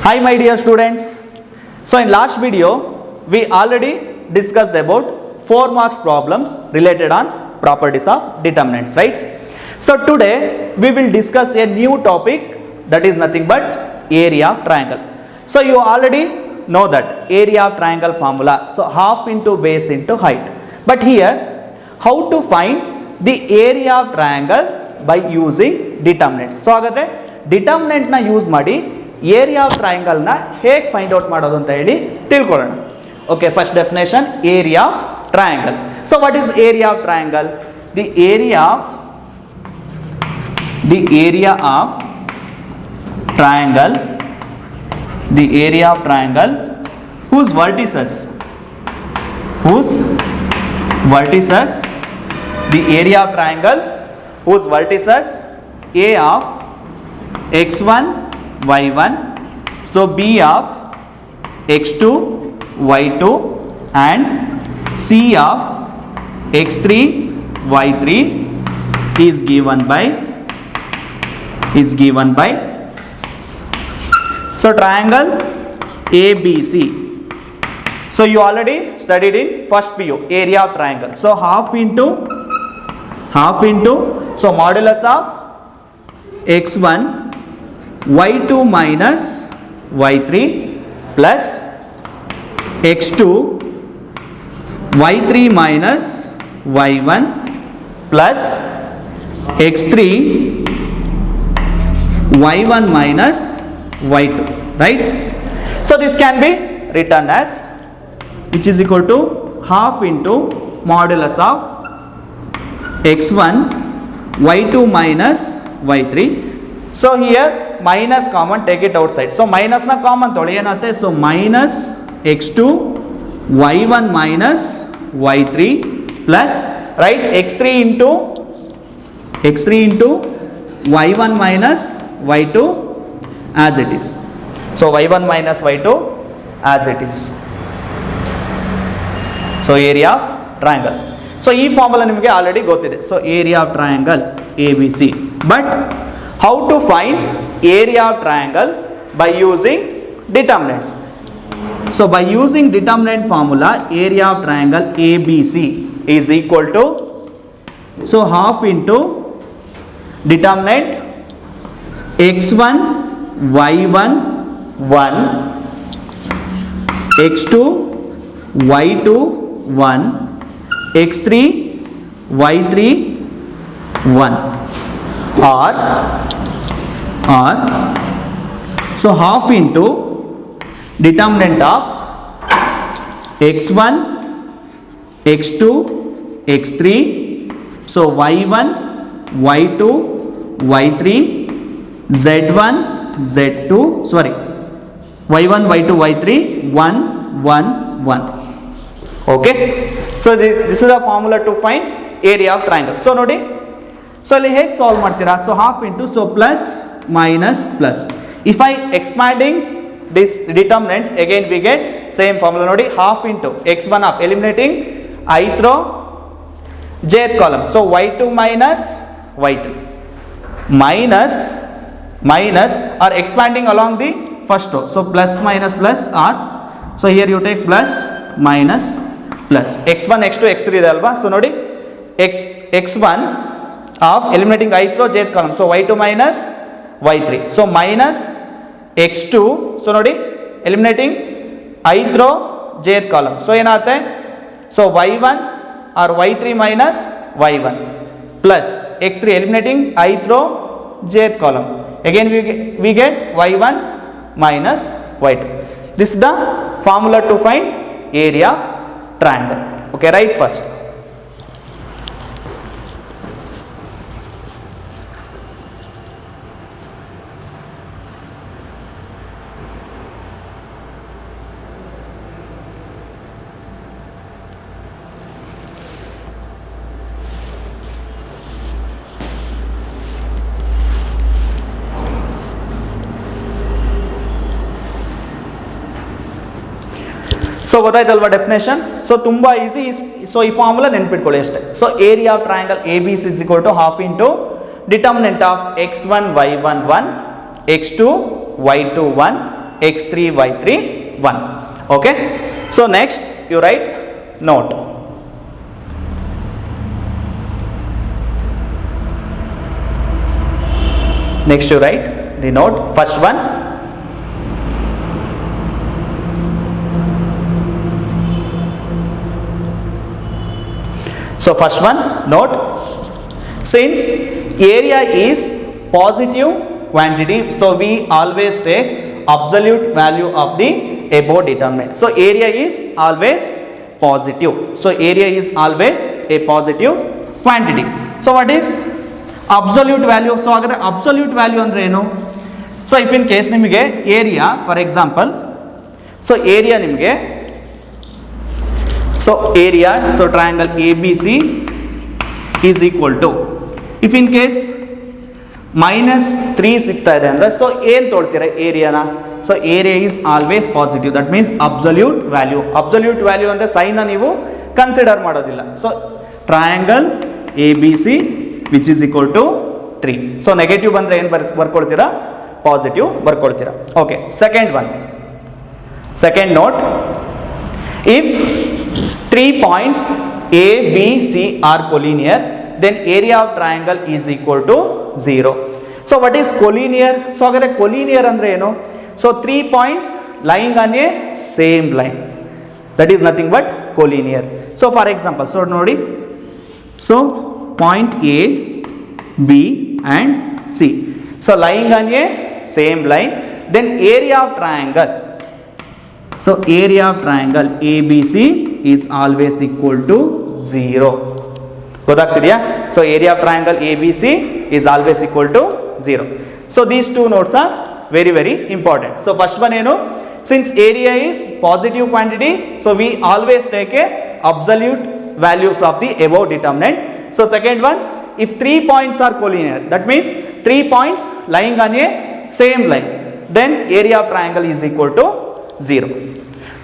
Hi my dear students. So in last video we already discussed about 4 marks problems related on properties of determinants, right? So today we will discuss a new topic, that is nothing but area of triangle. So you already know that area of triangle formula, so half into base into height. But here how to find the area of triangle by using determinants. So ಹಾಗಾದ್ರೆ determinant ನ use ಮಾಡಿ area of triangle ನ ಹೇಗೆ find out ಮಾಡೋದು ಅಂತ ಹೇಳಿ ತಿಳ್ಕೊಳ್ಳೋಣ. Okay, first definition area of triangle. So what is area of triangle? The area of triangle, the area of triangle whose vertices, the area of triangle whose vertices A of x1 y1, so B of x2 y2 and C of x3 y3 is given by so triangle ABC. So you already studied in first PU area of triangle. So half into so modulus of x1 y2 minus y3 plus x2 y3 minus y1 plus x3 y1 minus y2, right? So this can be written as, which is equal to half into modulus of x1 y2 minus y3. So here minus common, take it outside. So minus na common toli enaಗುತ್ತೆ. So minus x2 y1 minus y3 plus, right, x3 into y1 minus y2 as it is. So y1 minus y2 as it is. So area of triangle. So ಈ formula ನಿಮಗೆ already ಗೊತ್ತಿದೆ. So area of triangle ABC. But how to find area of triangle by using determinants? So by using determinant formula, area of triangle ABC is equal to, so half into determinant x1 y1 1, x2 y2 1, x3 y3 1, or so half into determinant of x1 x2 x3, so y1 y2 y3 z1 z2, sorry, y1 y2 y3 1 1 1. Okay, so this is the formula to find area of triangle. So nodi, so ಇಲ್ಲಿ ಹೇಗೆ solve ಮಾಡ್ತೀರಾ? So half into, so plus minus plus. If I expanding this determinant, again we get same formula ನೋಡಿ, half into x1 of eliminating ith row jth column, so y2 minus y3 minus or expanding along the first row, so plus minus plus or, so here you take plus minus plus x1 x2 x3 ಇದೆ ಅಲ್ವಾ? So ನೋಡಿ x1 of eliminating ith row jth column, so y2 minus y3, so minus x2, so ನೋಡಿ eliminating ith row jth column, so ಏನಾಗುತ್ತೆ, so y1 or y3 minus y1 plus x3 eliminating ith row jth column, again we get y1 minus y2. This is the formula to find area of triangle. Okay, right, first. So ಗೊತ್ತಾಯ್ತಲ್ವಾ definition? So ತುಂಬ easy. So ಈ formula ನೆನ್ಪಿಟ್ಕೊಳ್ಳಿ ಅಷ್ಟೇ. So area of triangle A B C is equal to half into determinant of x1 y1 1, x2 y2 1 x3 y3 1. Okay, so next you write note. Next you write the note. First one, so first one note, since area is positive quantity, so we always take absolute value of the above determinant. So area is always positive, so area is always a positive quantity. So what is absolute value? So agare absolute value andre eno? So if in case nimage area, for example, so area nimage, so area, so triangle ABC is equal to, if in case -3 ಸಿಗ್ತಾ ಇದೆ ಅಂದರೆ, so ಏನು ತೊಳ್ತೀರಾ ಏರಿಯಾನ? So area is always positive, that means absolute value. Absolute value ಅಂದರೆ ಸೈನ್ನ ನೀವು consider ಮಾಡೋದಿಲ್ಲ. So triangle ABC which is equal to 3. So negative ಬಂದರೆ ಏನು ಬರ್ಕೊಳ್ತೀರಾ? ಪಾಸಿಟಿವ್ ಬರ್ಕೊಳ್ತೀರಾ. Okay, second one, second note, if 3 points A, B, C are collinear, then area of triangle is equal to 0. So what is collinear? So agare collinear andre eno? So 3 points lying on a same line, that is nothing but collinear. So for example, so nodi, so point A, B and C, so lying on a same line, then area of triangle, so area of triangle ABC is always equal to 0. ಗೊತ್ತಾಗ್ತಿದೆಯಾ? So area of triangle ABC is always equal to 0. So these two notes are very very important. So first one ಏನು? Since area is positive quantity, so we always take a absolute values of the above determinant. So second one, if 3 points are collinear, that means 3 points lying on a same line, then area of triangle is equal to 0.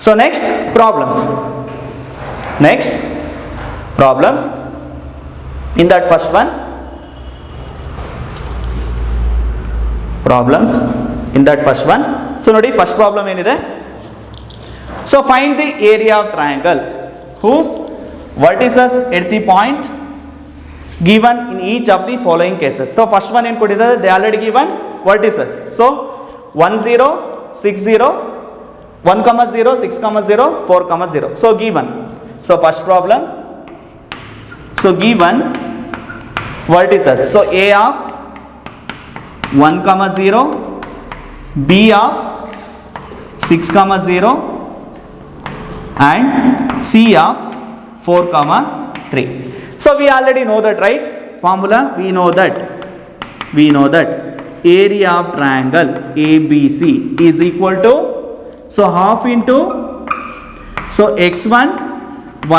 So next problems. Next problems. In that first one, problems in that first one, so nodi first problem enide, so find the area of triangle whose vertices at the point given in each of the following cases. So first one ಏನು ಕೊಟ್ಟಿದ್ದಾರೆ? they already given vertices. So 1 0 6 0 1 0 6 0 4 0. So given, so first problem, so given vertices, so A of 1 0, B of 6 0 and C of 4 3. So we already know that, right? Formula, we know that area of triangle ABC is equal to, so half into, so x1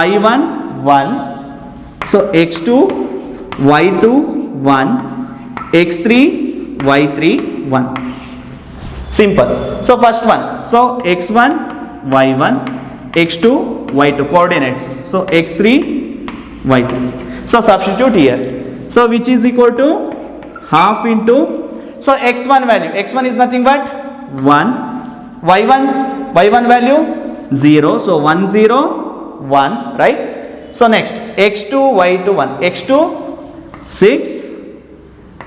y1 1, so x2 y2 1, x3 y3 1. Simple. So first one, so x1 y1 x2 y2 coordinates, so x3 y3. So substitute here, so which is equal to half into, so x1 value, x1 is nothing but 1, y1 value 0, so 1 0 1, right? So next x2 y2 1, x2 6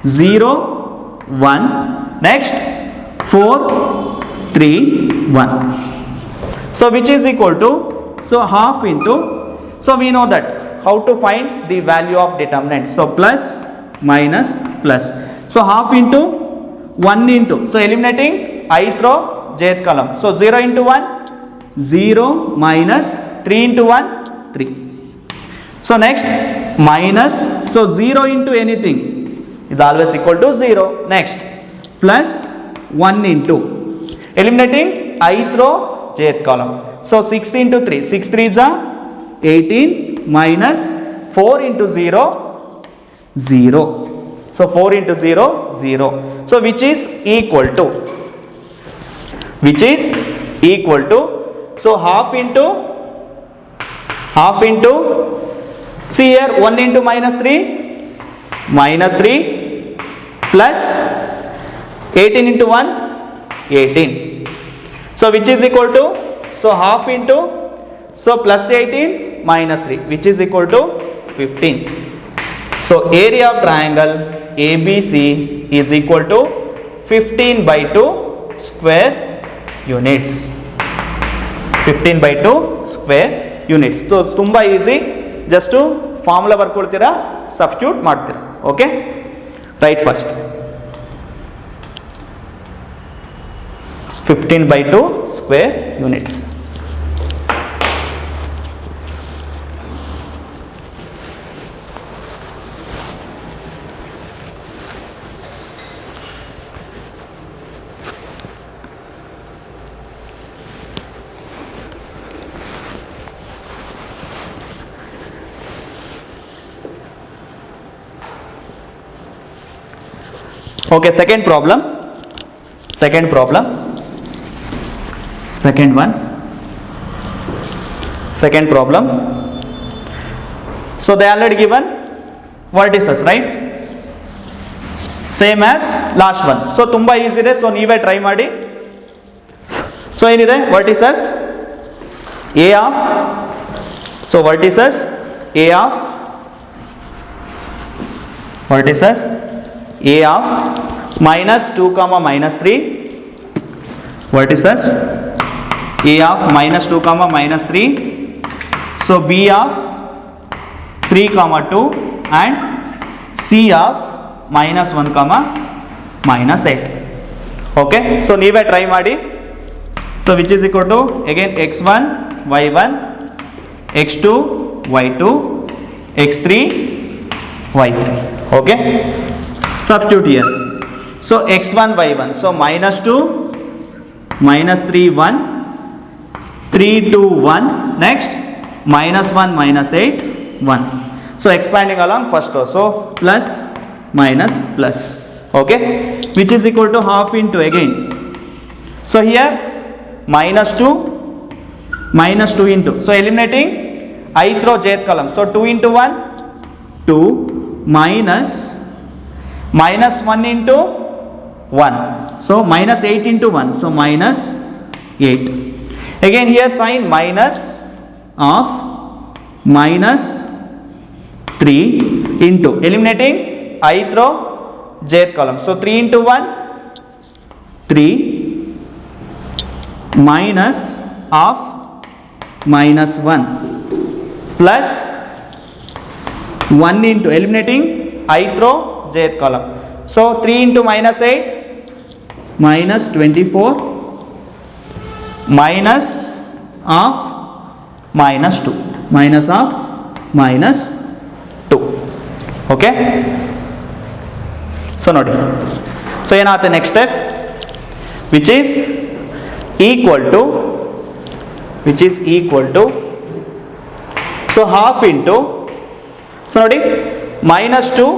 0 1, next 4 3 1. So which is equal to, so half into, so we know that how to find the value of determinant, so plus minus plus, so half into 1 into, so eliminating ith row jth column, so 0 into 1 0 minus 3 into 1 3. So next minus, so 0 into anything is always equal to 0. Next plus 1 into, eliminating ith row jth column, so 6 into 3, 6 3 is 18 minus 4 into 0 0, so 4 into 0 0, so which is equal to, so half into, see here 1 into minus 3 plus 18 into 1 18, So which is equal to, so half into, so plus 18 minus 3, which is equal to 15. So area of triangle ABC is equal to 15 by 2 square units. 15 by 2 square units. So ತುಂಬಾ easy, just formula ಬರ್ಕೊಳ್ತೀರಾ, substitute ಮಾಡ್ತೀರಾ. Okay, right first 15 by 2 square units. Okay, second problem. Second one. Second problem. So they already given vertices, right? Same as last one. So ತುಂಬಾ easy ಇದೆ, so ನೀವೇ try ಮಾಡಿ. So ಏನಿದೆ vertices a of, so vertices a of minus 2 comma minus 3, vertices a of minus 2 comma minus 3, so b of 3 comma 2 and c of minus 1 comma minus 8. Okay, so ನೀವೇ try ಮಾಡಿ. So which is equal to again x1 y1 x2 y2 x3 y3. Okay, substitute here. So x1 y1, so minus 2 minus 3 1 3 2 1, next minus 1 minus 8 1. So expanding along first row, so plus minus plus. Okay, which is equal to half into again. So here minus 2 into, so eliminating ith row jth column, so 2 into 1 2 minus 1 into 1, so minus 8 into 1, so minus 8. Again here sign minus of minus 3 into, eliminating ith row jth column, so 3 into 1 3 minus of minus 1 plus 1 into, eliminating ith row jth column, so 3 into minus 8 minus 24 minus of minus 2, minus of minus 2. Okay, so ನೋಡಿ, so ಏನಾಗುತ್ತೆ next step, which is equal to, so half into, so ನೋಡಿ minus 2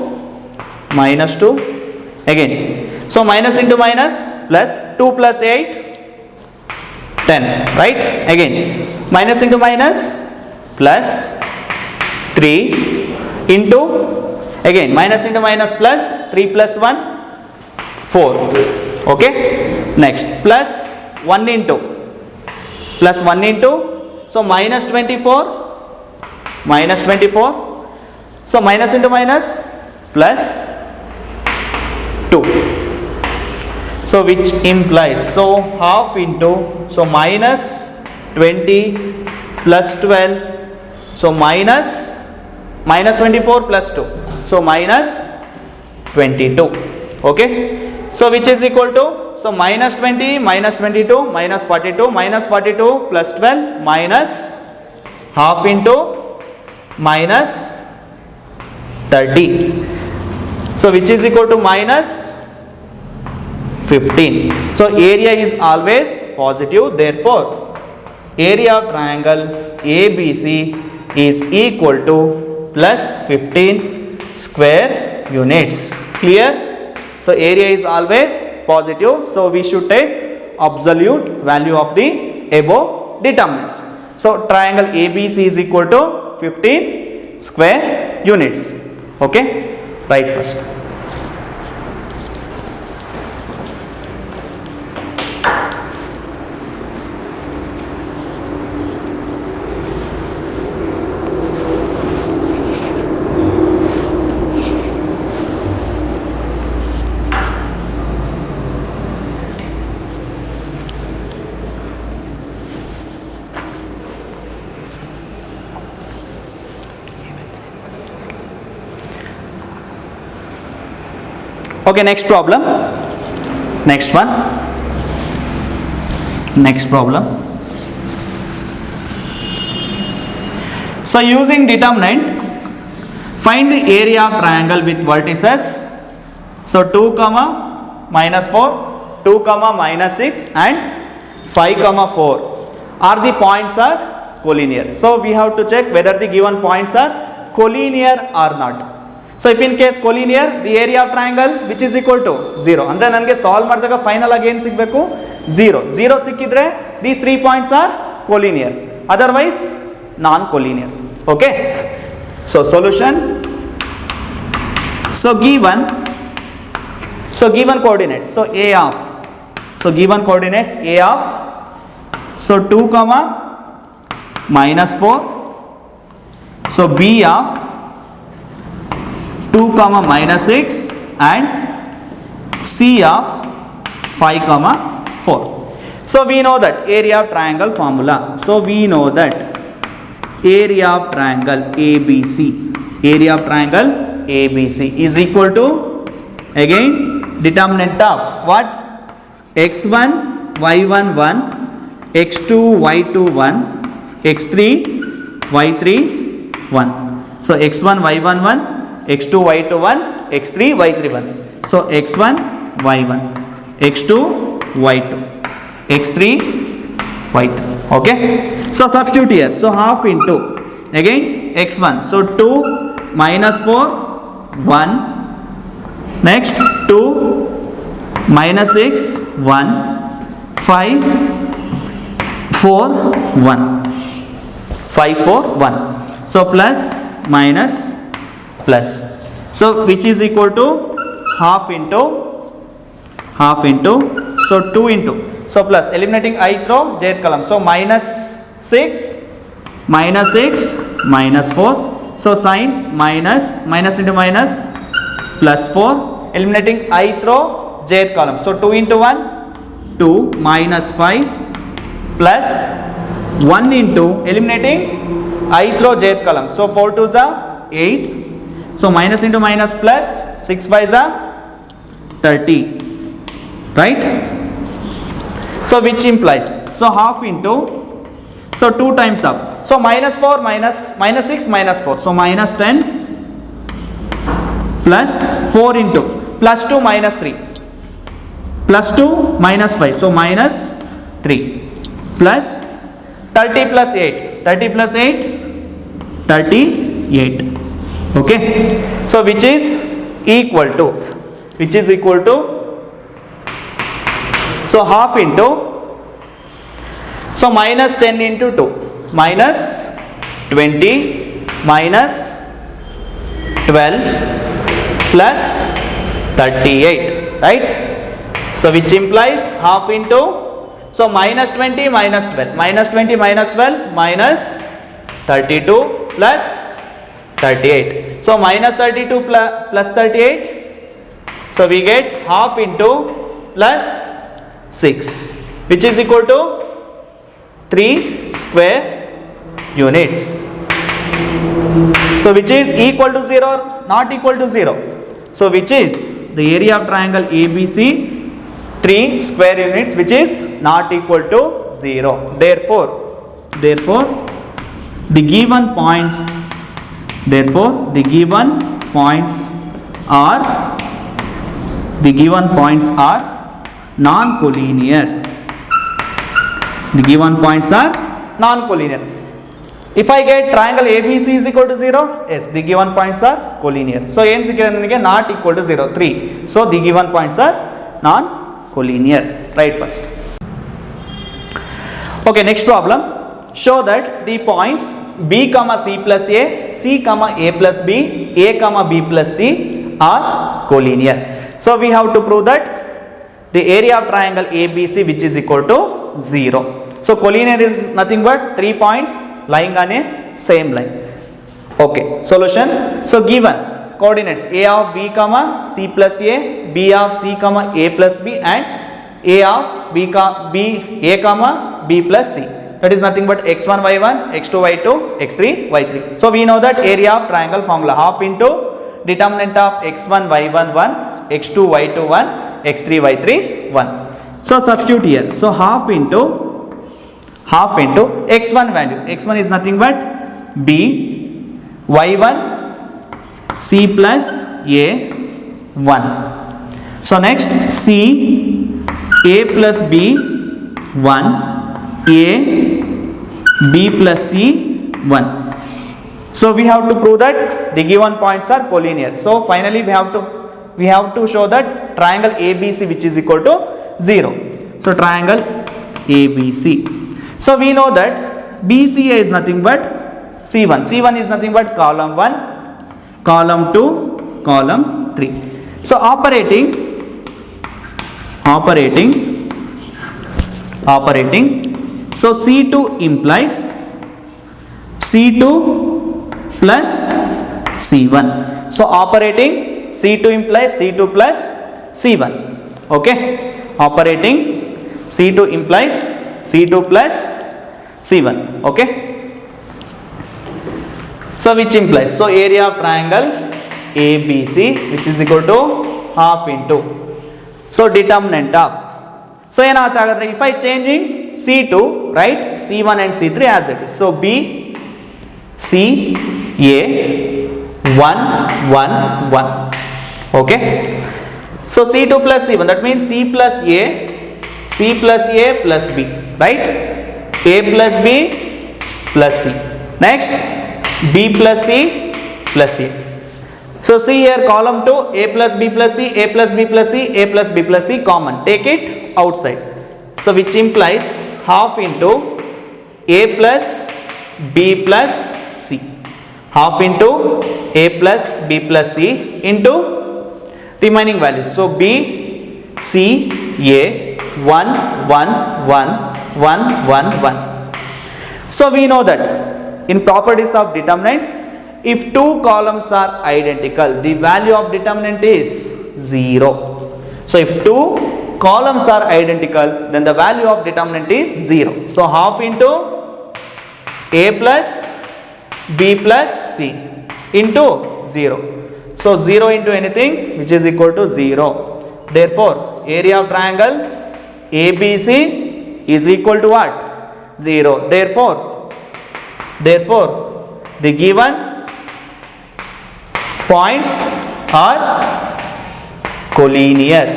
again, so minus into minus plus 2 plus 8 10, right? Again minus into minus plus 3 into, again minus into minus plus 3 plus 1 4. Okay, next plus 1 into, so minus 24, so minus into minus plus 2, so which implies, so half into, so minus 20 plus 12, so minus 24 plus 2, so minus 22. Okay, so which is equal to, so minus 20 minus 22 minus 42 plus 12 minus half into minus 30, so which is equal to minus 15. So area is always positive, therefore area of triangle ABC is equal to plus 15 square units. Clear? So area is always positive, so we should take absolute value of the above determinants. So triangle ABC is equal to 15 square units. Okay, write first. Okay, next problem. Next one. Next problem. So using determinant, find the area of triangle with vertices. So 2 comma minus 4, 2 comma minus 6 and 5 comma 4 are the points are collinear. So we have to check whether the given points are collinear or not. So if in case collinear, the area of triangle which is equal to 0. Andre nange solve ಮಾಡಿದಾಗ final ಆಗಿ ಏನು ಸಿಗಬೇಕು 0. 0 ಸಿಕ್ಕಿದ್ರೆ these 3 points are collinear. Otherwise non collinear. Okay. So solution. So given coordinates. So a of. So given coordinates a of. So 2 comma minus 4. So b of 2 comma minus 6 and c of 5 comma 4. So we know that area of triangle formula. So we know that area of triangle ABC, area of triangle ABC is equal to, again, determinant of what? x1 y1 1, x2 y2 1, x3 y3 1. So x1 y1 1, x2 y2 1, x3 y3 1. So x1 y1, x2 y2, x3 y3. Okay. So substitute here. So half into, again, x1. So 2 minus 4 1. Next 2 minus 6 1, 5 4 1, 5 4 1. So plus minus plus. So which is equal to half into, so 2 into, so plus, eliminating I throw jth column. So minus 6 minus 4. So sign minus into minus plus 4, eliminating I throw jth column. So 2 into 1 2 minus 5 plus 1 into, eliminating I throw jth column. So 4 2 is 8. So minus into minus plus, 6 5 is 30, right? So which implies, so half into, so 2 times up. So minus 4 minus 6 minus 4. So minus 10 plus 4 into plus 2 minus 3 plus 2 minus 5. So minus 3 plus 30 plus 8. 30 plus 8, 38. Okay. So which is equal to, so half into, so minus 10 into 2, minus 20 minus 12 plus 38, right? So which implies half into, so minus 20 minus 12, minus 20 minus 12 minus 32 plus 38. So minus 32 plus 38. So we get half into plus 6, which is equal to 3 square units. So which is equal to 0 or not equal to 0? So which is the area of triangle ABC 3 square units, which is not equal to 0. Therefore the given points are non-collinear. The given points are non-collinear. If I get triangle ABC is equal to 0, yes, the given points are collinear. So n is not equal to 0, 3. So the given points are non-collinear. Right first. Okay, next problem. Show that the points B comma C plus A, C comma A plus B, A comma B plus C are collinear. So we have to prove that the area of triangle ABC which is equal to 0. So collinear is nothing but 3 points lying on a same line. Okay, solution. So given coordinates A of B comma C plus A, B of C comma A plus B and A of B A comma B plus C. That is nothing but x1 y1, x2 y2, x3 y3. So we know that area of triangle formula half into determinant of x1 y1 1, x2 y2 1, x3 y3 1. So substitute here. So half into x1 value. x1 is nothing but b y1 c plus a 1. So next c a plus b 1, a b plus c 1. So we have to prove that the given points are collinear. So finally we have to show that triangle ABC which is equal to 0. So triangle ABC. So we know that BCA is nothing but C1. C1 is nothing but column 1, column 2, column 3. So operating. So C2 implies C2 plus C1. So operating C2 implies C2 plus C1. Okay. Operating C2 implies C2 plus C1. Okay. So which implies, so area of triangle ABC which is equal to half into. So determinant of. So if I changing C2, write C1 and C3 as it is. So B C A 1 1 1. Okay. So C2 plus C1, that means C plus A plus B, right? A plus B plus C. Next B plus C plus A. So see here column 2, A plus B plus C, A plus B plus C, A plus B plus C common. Take it outside. So which implies half into A plus B plus C. Half into A plus B plus C into remaining values. So B, C, A, 1, 1, 1, 1, 1, 1. So we know that in properties of determinants, if two columns are identical, the value of determinant is 0. So if two columns are identical, then the value of determinant is 0. So half into A plus B plus C into 0. So 0 into anything which is equal to 0. Therefore area of triangle ABC is equal to what? 0. Therefore the given points are collinear.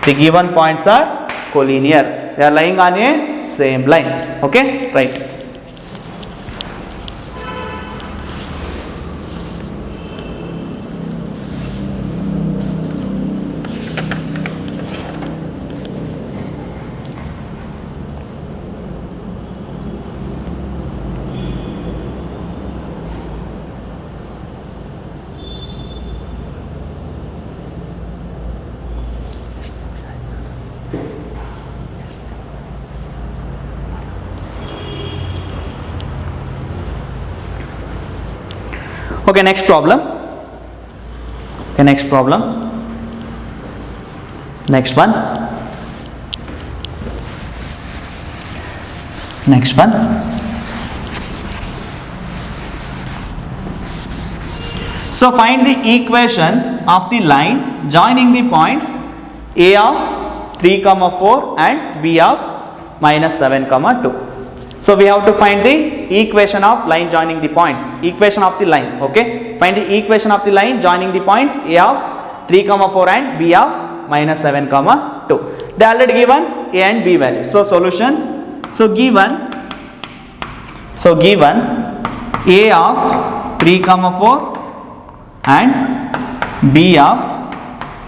The given points are collinear. They are lying on a same line. Okay, right. Okay, next problem. Next one. So find the equation of the line joining the points A of 3, 4 and B of -7, 2. So we have to find the equation of line joining the points. Equation of the line. Okay. Find the equation of the line joining the points A of 3, 4 and B of -7, 2. They already given A and B values. So solution. So given A of 3, 4 and B of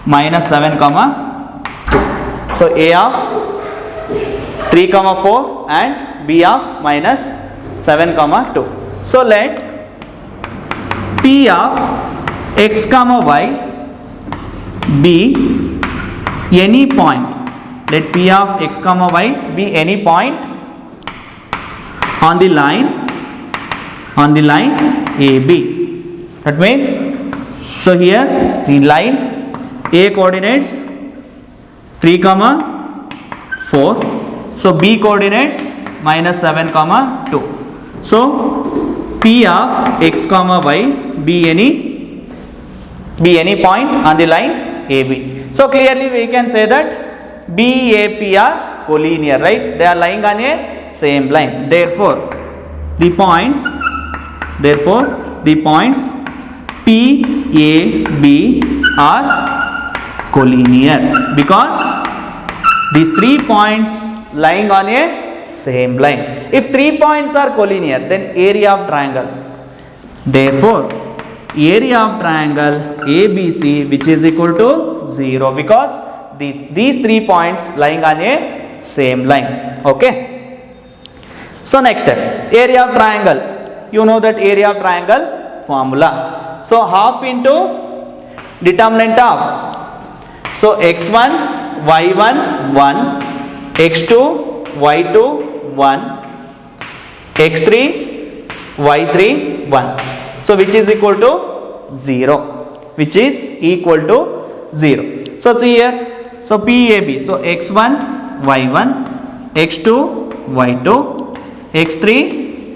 -7, 2. So A of 3, 4 and B of -7, 2. So let P of x, y be any point. Let P of x, y be any point on the line AB. That means, so here the line A coordinates 3, 4. So B coordinates -7, 2. So P of x, y be any point on the line AB. So clearly we can say that BAP are collinear, right? They are lying on a same line. Therefore the points PAB are collinear because these 3 points lying on a same line. If 3 points are collinear, then area of triangle. Therefore area of triangle ABC, which is equal to 0, because these 3 points lying on a same line. Okay. So next step, area of triangle. You know that area of triangle formula. So half into determinant of, so x1 y1 1, x2 y2 1, x3 y3 1. So which is equal to 0, which is equal to 0. So see here, so PAB, so x1 y1, x2 y2, x3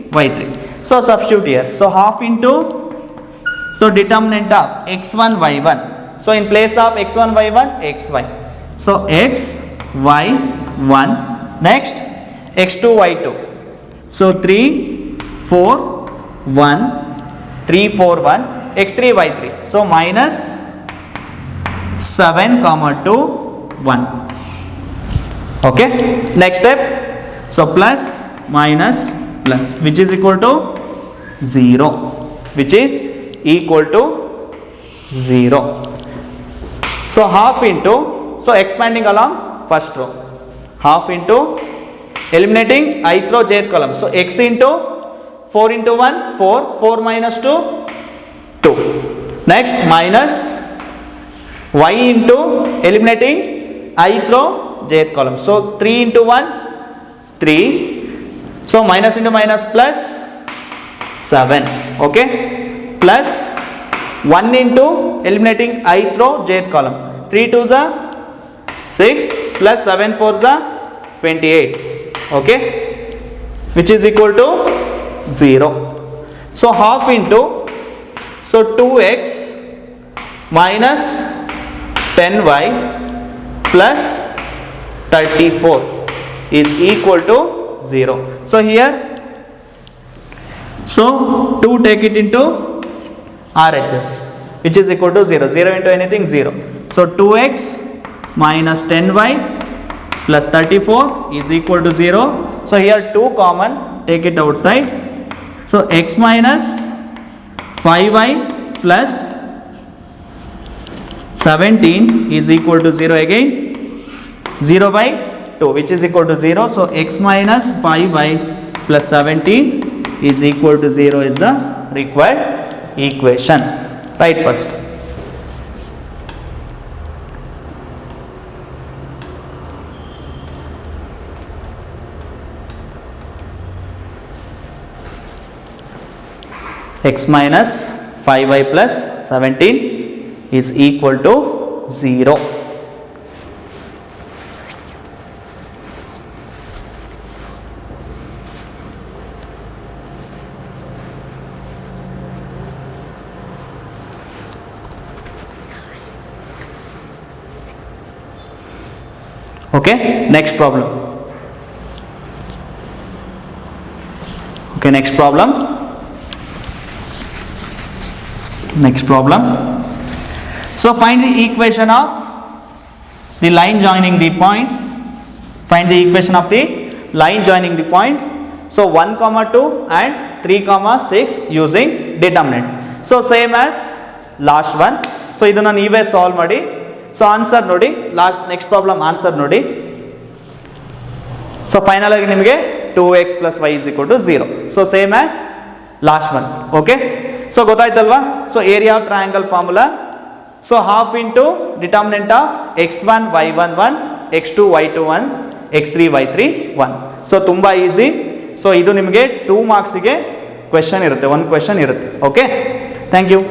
y3. So substitute here, so half into, so determinant of x1 y1, so in place of x1 y1 xy, so x y 1, next x2 y2, so 3 4 1, 3 4 1, x3 y3, so minus 7 comma 2 1. Okay, next step, so plus minus plus, which is equal to 0, which is equal to 0. So half into, so expanding along first row, half into eliminating ith row jth column, so x into 4 into 1 4, 4 minus 2 2, next minus y into eliminating ith row jth column, so 3 into 1 3, so minus into minus plus 7. Okay, plus 1 into eliminating ith row jth column, 3 2s are 6 plus 7 4s are 28. Okay, which is equal to 0. So half into, so 2x minus 10y plus 34 is equal to 0. So here, so 2 take it into RHS, which is equal to 0. 0 into anything 0. So 2x minus 10y plus 34 is equal to 0. So here 2 common, take it outside. So x minus 5y plus 17 is equal to 0 again. 0 by 2, which is equal to 0. So x minus 5y plus 17 is equal to 0 is the required equation. Write first. X minus 5y plus 17 is equal to 0. Okay, next problem. Okay, next problem. So find the equation of the line joining the points. Find the equation of the line joining the points. So 1 comma 2 and 3 comma 6 using determinant. So same as last one. So idana neeve solve ಮಾಡಿ. So answer ನೋಡಿ, last next problem answer ನೋಡಿ. So final ಆಗಿ ನಿಮಗೆ 2x plus y is equal to 0. So same as last one. Okay. So ಗೊತ್ತಾಯ್ತಲ್ವಾ? So area of triangle formula. So half into determinant of x1 y1 1, x2 y2 1, x3 y3 1. So ತುಂಬಾ easy. So ಇದು ನಿಮಗೆ 2 marks ಗೆ question ಇರುತ್ತೆ, 1 question ಇರುತ್ತೆ. Okay. Thank you.